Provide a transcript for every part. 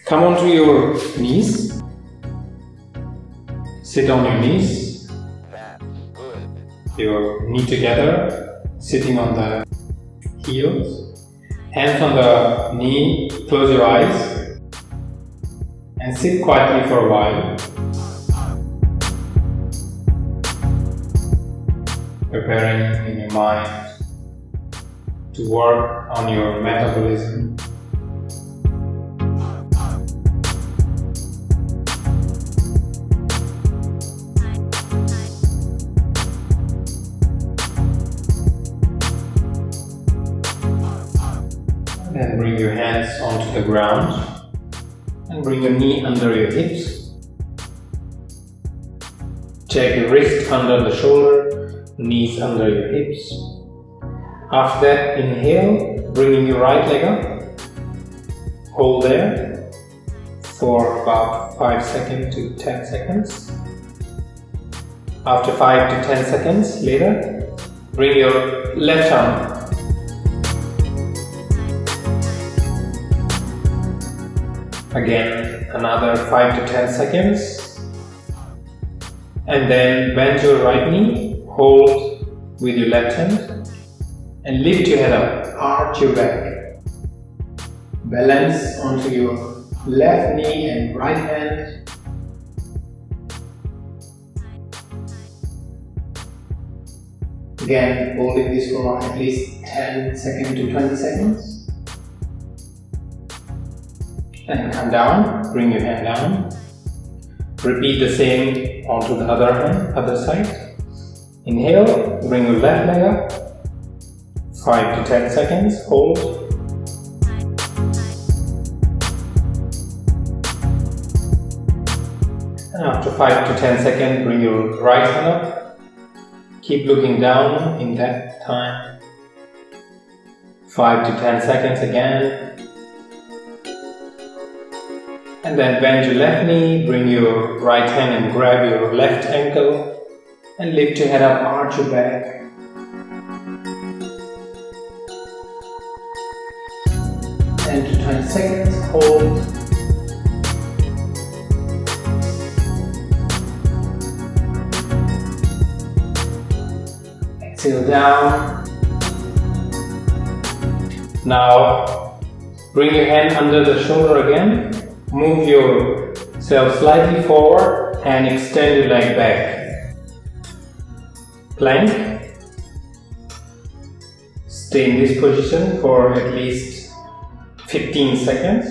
Come onto your knees. Sit on your knees. Your knee together, sitting on the heels. Hands on the knee, close your eyes and sit quietly for a while. Preparing in your mind to work on your metabolism. Then bring your hands onto the ground and bring your knee under your hips. Take your wrist under the shoulder, knees under your hips. After that, inhale, bringing your right leg up. Hold there for about 5 seconds to 10 seconds. After 5 to 10 seconds later, bring your left arm up. Again, another 5 to 10 seconds. And then bend your right knee, hold with your left hand and lift your head up, arch your back. Balance onto your left knee and right hand. Again, holding this for at least 10 seconds to 20 seconds. Then come down, bring your hand down. Repeat the same onto the other hand, other side. Inhale, bring your left leg up. 5 to 10 seconds, hold. And after 5 to 10 seconds, bring your right hand up. Keep looking down in that time. 5 to 10 seconds again. And then bend your left knee, bring your right hand and grab your left ankle and lift your head up, arch your back. And to 20 seconds, hold. Exhale down. Now, bring your hand under the shoulder again. Move yourself slightly forward and extend your leg back. Plank. Stay in this position for at least 15 seconds.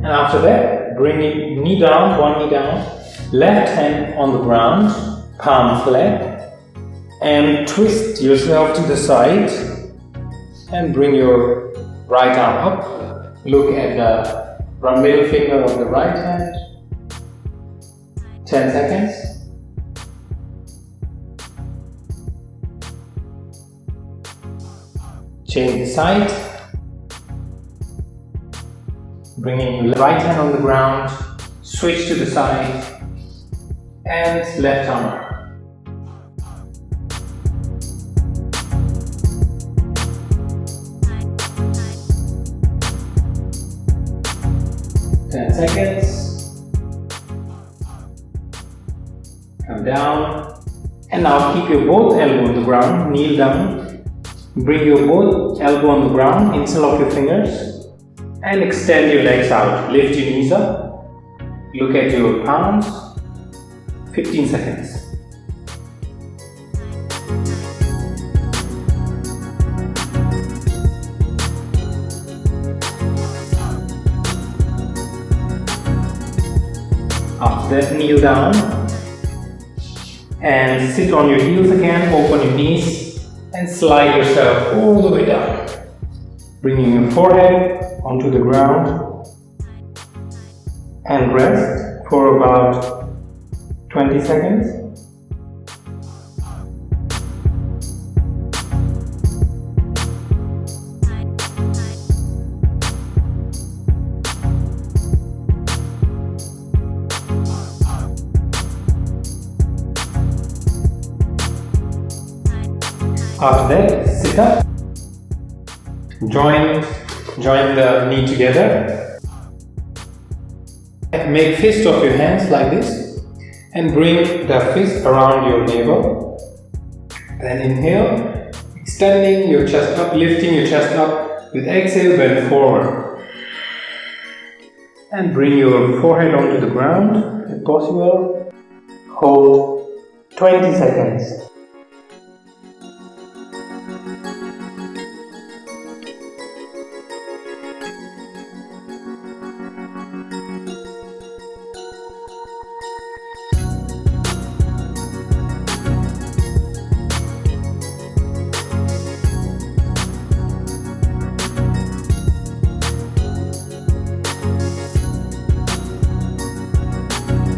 And after that, bring your knee down, one knee down. Left hand on the ground, palm flat, and twist yourself to the side and bring your right arm up. Look at the middle finger of the right hand. 10 seconds. Change the side. Bringing your right hand on the ground, switch to the side. And left arm up. Seconds. Come down. And now keep your both elbow on the ground, kneel down. Bring your both elbow on the ground, interlock your fingers and extend your legs out. Lift your knees up. Look at your palms. 15 seconds. After that, kneel down and sit on your heels again, open your knees and slide yourself all the way down. Bringing your forehead onto the ground and rest for about 20 seconds. After that, sit up. Join the knee together. Make fist of your hands like this and bring the fist around your navel. Then inhale, extending your chest up, lifting your chest up. With exhale, bend forward. And bring your forehead onto the ground if possible. Hold 20 seconds.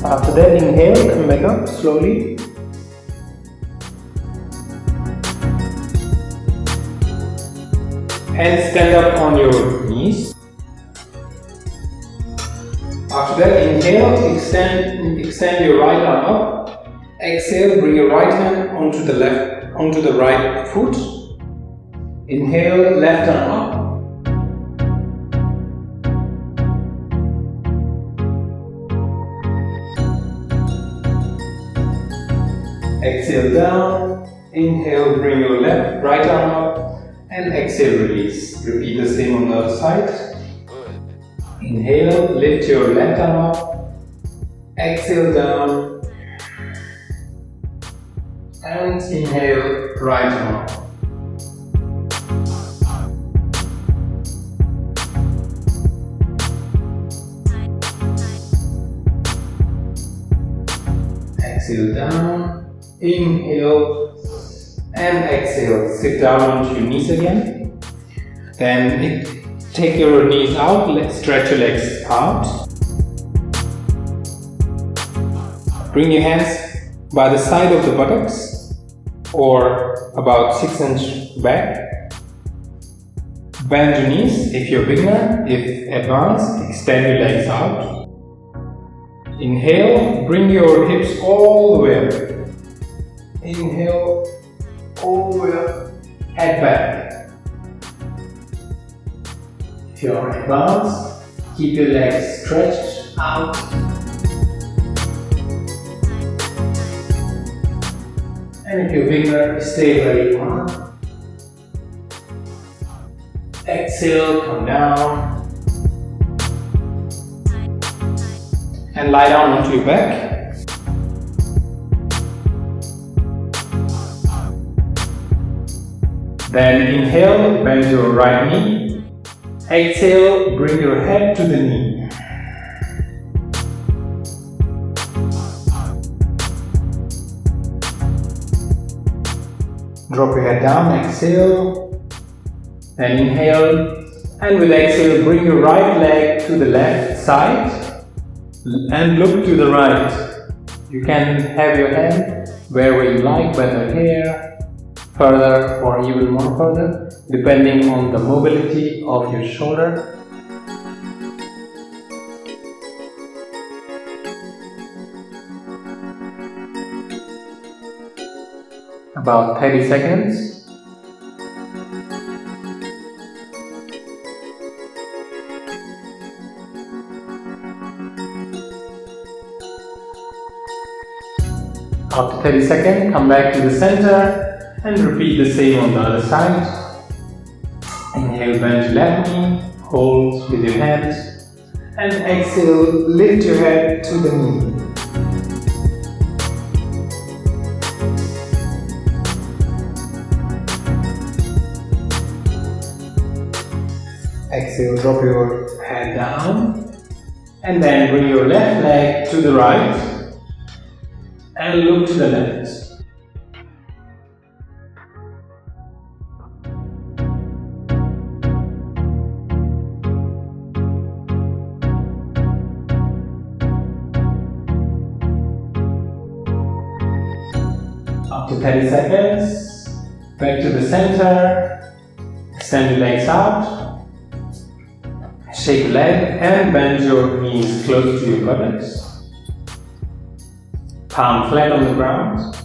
After that, inhale, come back up slowly. And stand up on your knees. After that, inhale, extend your right arm up. Exhale, bring your right hand onto the right foot. Inhale, left arm up. Exhale down, inhale, bring your right arm up, and exhale, release. Repeat the same on the other side. Inhale, lift your left arm up, exhale down, and inhale, right arm up. Exhale down. Inhale and exhale. Sit down onto your knees again. Then take your knees out. Let's stretch your legs out. Bring your hands by the side of the buttocks or about 6 inches back. Bend your knees if you're beginner. If advanced, extend your legs out. Inhale, bring your hips all the way up. Inhale, all the way up, head back. If you're advanced, keep your legs stretched out. And if you're beginner, stay where you are. Exhale, come down. And lie down onto your back. Then inhale, bend your right knee. Exhale, bring your head to the knee. Drop your head down, exhale. Then inhale, and with exhale, bring your right leg to the left side and look to the right. You can have your hand wherever you like, whether here, further or even more further, depending on the mobility of your shoulder. About 30 seconds. After 30 seconds, come back to the center. And repeat the same on the other side. Inhale, bend your left knee, hold with your hands, and exhale, lift your head to the knee. Exhale, drop your head down, and then bring your left leg to the right, and look to the left. After 30 seconds, back to the center, extend your legs out, shake your leg and bend your knees close to your buttocks. Palm flat on the ground,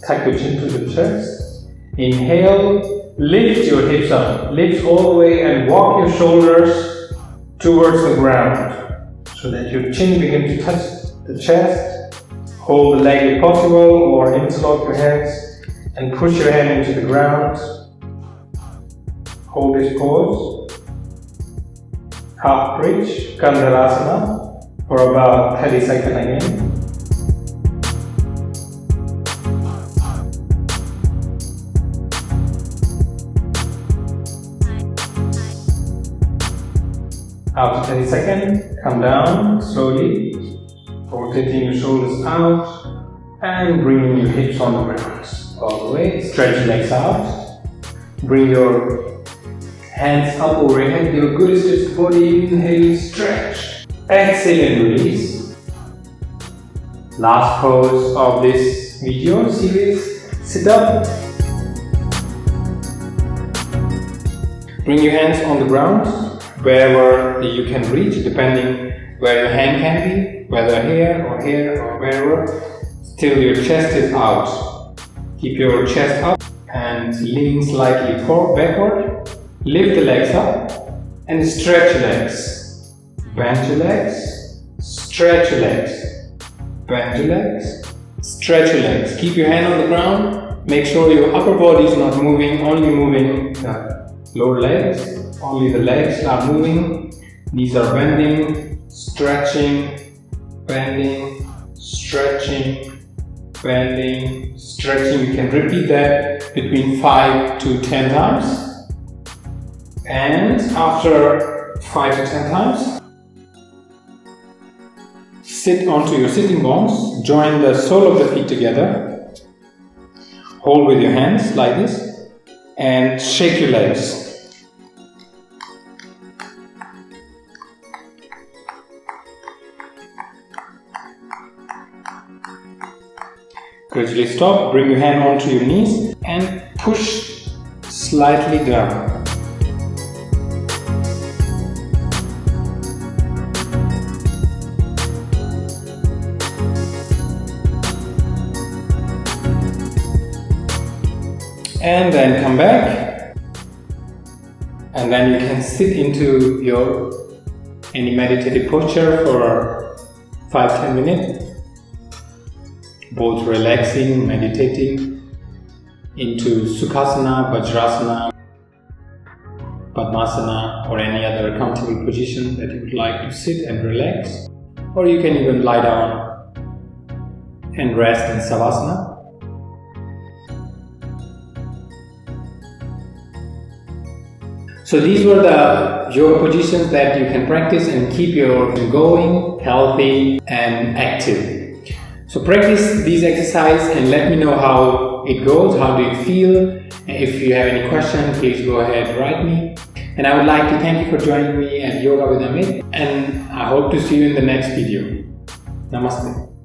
tuck your chin to the chest, Inhale, lift your hips up, lift all the way and walk your shoulders towards the ground so that your chin begins to touch the chest. Hold the leg if possible or interlock your hands and push your hand into the ground. Hold this pose. Half bridge, Kandalasana, for about 30 seconds again. After 30 seconds, come down slowly, rotating your shoulders out and bringing your hips on the ground. All the way, stretch your legs out. Bring your hands up over your head, give a good stretch to the body. Inhale, stretch. Exhale and release. Last pose of this video series, sit up. Bring your hands on the ground. Wherever you can reach, depending where your hand can be, whether here or wherever. Still your chest is out. Keep your chest up and lean slightly backward. Lift the legs up and stretch your legs. Bend your legs, stretch your legs. Bend your legs, stretch your legs. Keep your hand on the ground. Make sure your upper body is not moving, only moving the lower legs. Only the legs are moving, knees are bending, stretching, bending, stretching, bending, stretching. You can repeat that between 5 to 10 times. And after 5 to 10 times, sit onto your sitting bones, join the sole of the feet together, hold with your hands like this, and shake your legs. Gradually stop, bring your hand onto your knees and push slightly down. And then come back. And then you can sit into any meditative posture for 5-10 minutes. Both relaxing, meditating into Sukhasana, Vajrasana, Padmasana, or any other comfortable position that you would like to sit and relax. Or you can even lie down and rest in Savasana. So these were the yoga positions that you can practice and keep your going, healthy and active. So practice these exercises and let me know how it goes, how do you feel. If you have any questions, please go ahead, write me. And I would like to thank you for joining me at Yoga with Amit, and I hope to see you in the next video. Namaste.